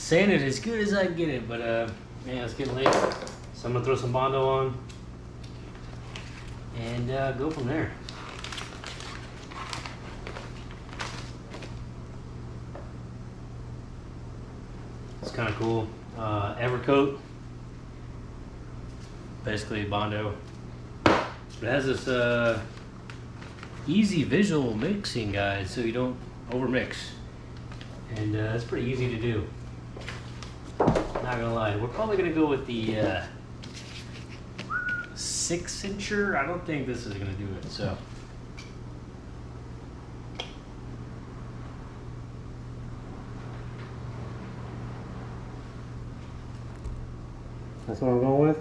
saying it as good as I can get it, but man, it's getting late. So I'm gonna throw some Bondo on and go from there. It's kind of cool. Evercoat, basically Bondo. It has this easy visual mixing guide, so you don't overmix, and it's pretty easy to do. Not gonna lie, we're probably gonna go with the 6-incher. I don't think this is gonna do it. So that's what I'm going with.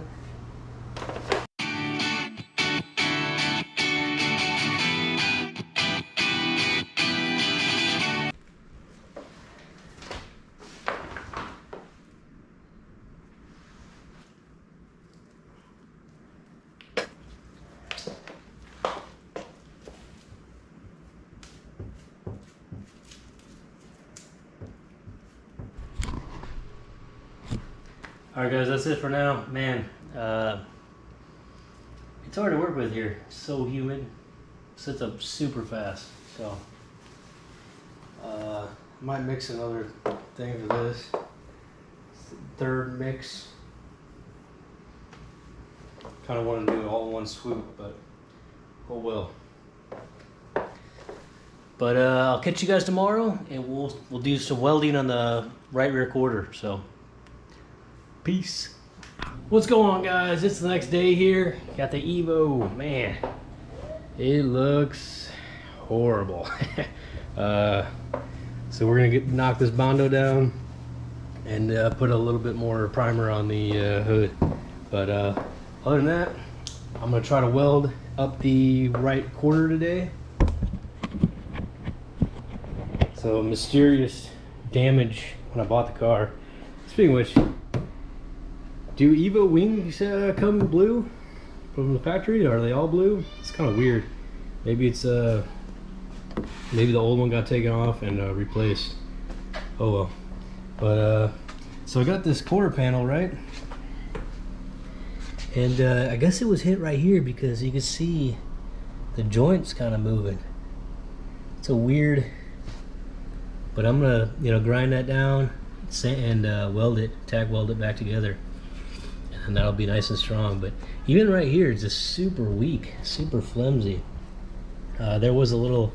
Alright guys, that's it for now. Man, it's hard to work with here. It's so humid. Sets up super fast. So, might mix another thing for this. Third mix. Kind of want to do it all in one swoop, but oh well. But I'll catch you guys tomorrow, and we'll do some welding on the right rear quarter. So. Peace. What's going on, guys? It's the next day here. Got the Evo. Man, it looks horrible. So we're gonna knock this Bondo down and put a little bit more primer on the hood. But other than that, I'm gonna try to weld up the right quarter today. So mysterious damage when I bought the car. Speaking of which, do Evo wings come blue from the factory? Are they all blue? It's kind of weird. Maybe it's maybe the old one got taken off and replaced. Oh well. But so I got this quarter panel, right? And I guess it was hit right here because you can see the joints kind of moving. It's a weird. But I'm gonna grind that down and weld it, tack weld it back together. And that'll be nice and strong. But even right here, it's just super weak, super flimsy. There was a little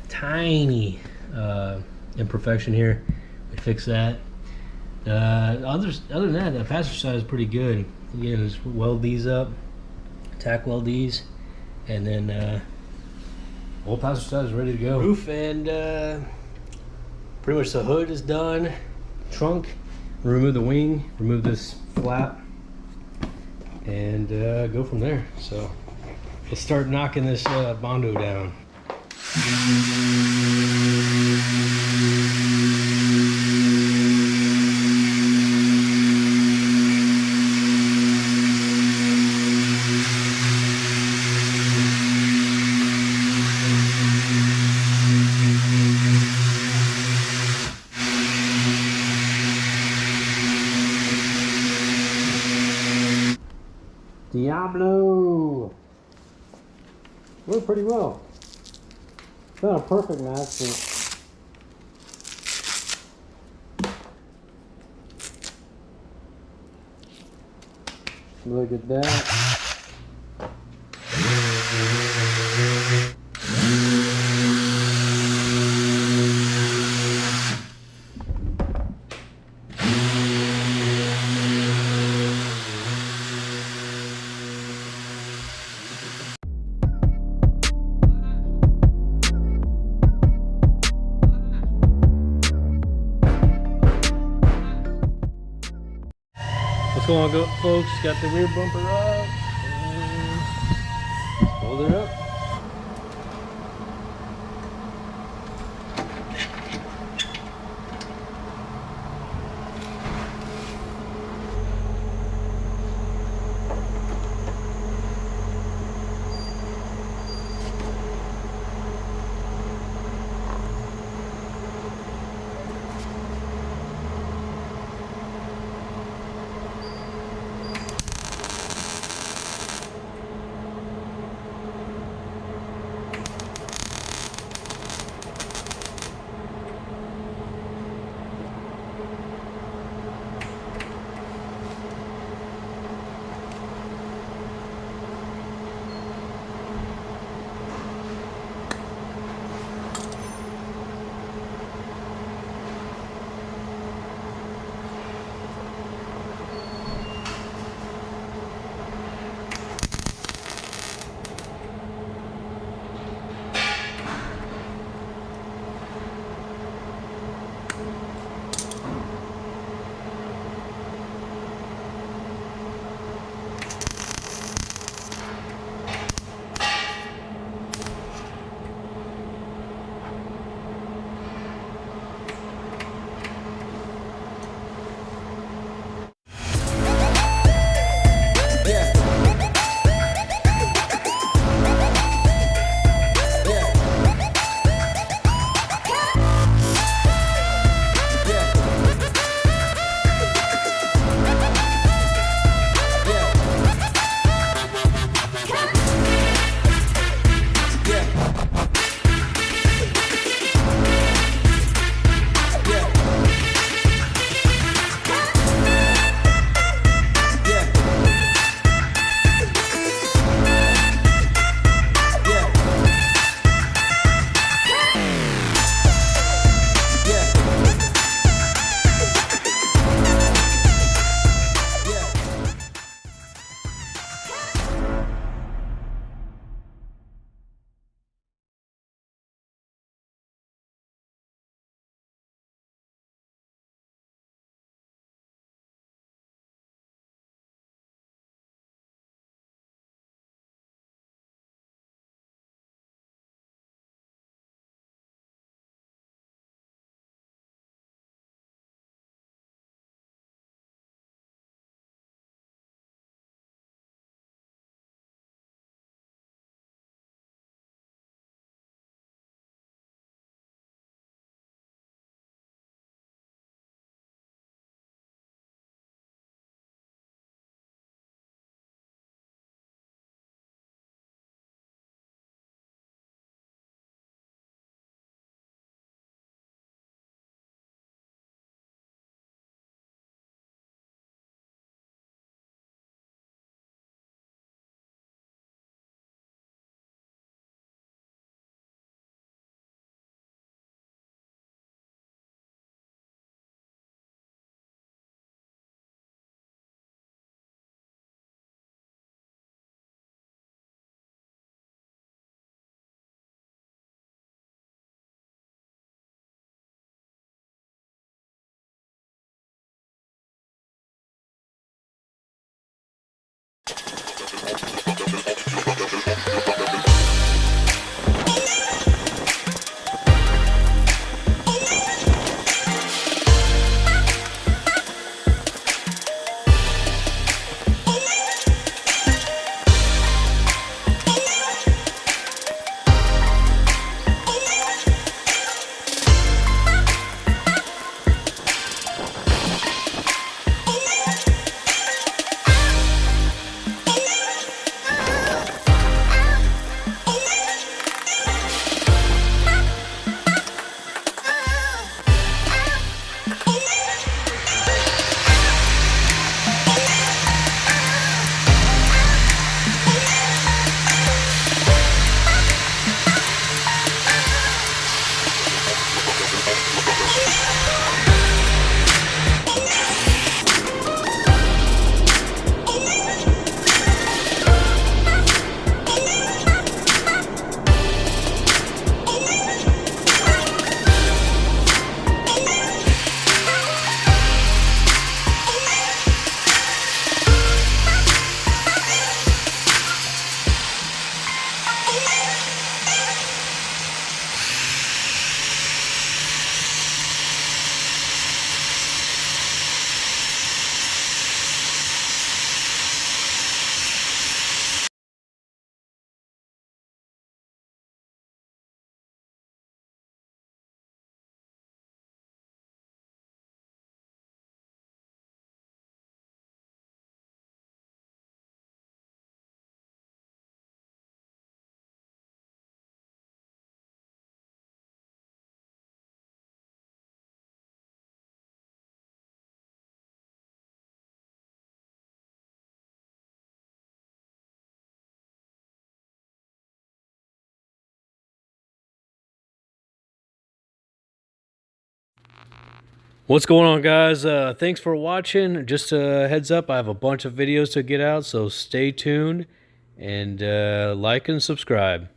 tiny imperfection here. We fixed that. Other than that, the passenger side is pretty good. Again, just weld these up, tack weld these, and then whole passenger side is ready to go. Roof and pretty much the hood is done. Trunk, remove the wing, remove this flap, and go from there. So let's start knocking this Bondo down. Diablo! Worked pretty well. It's not a perfect match, but look at that. What's going on, folks? Got the rear bumper up and hold it up. What's going on, guys? Thanks for watching. Just a heads up, I have a bunch of videos to get out, so stay tuned and like and subscribe.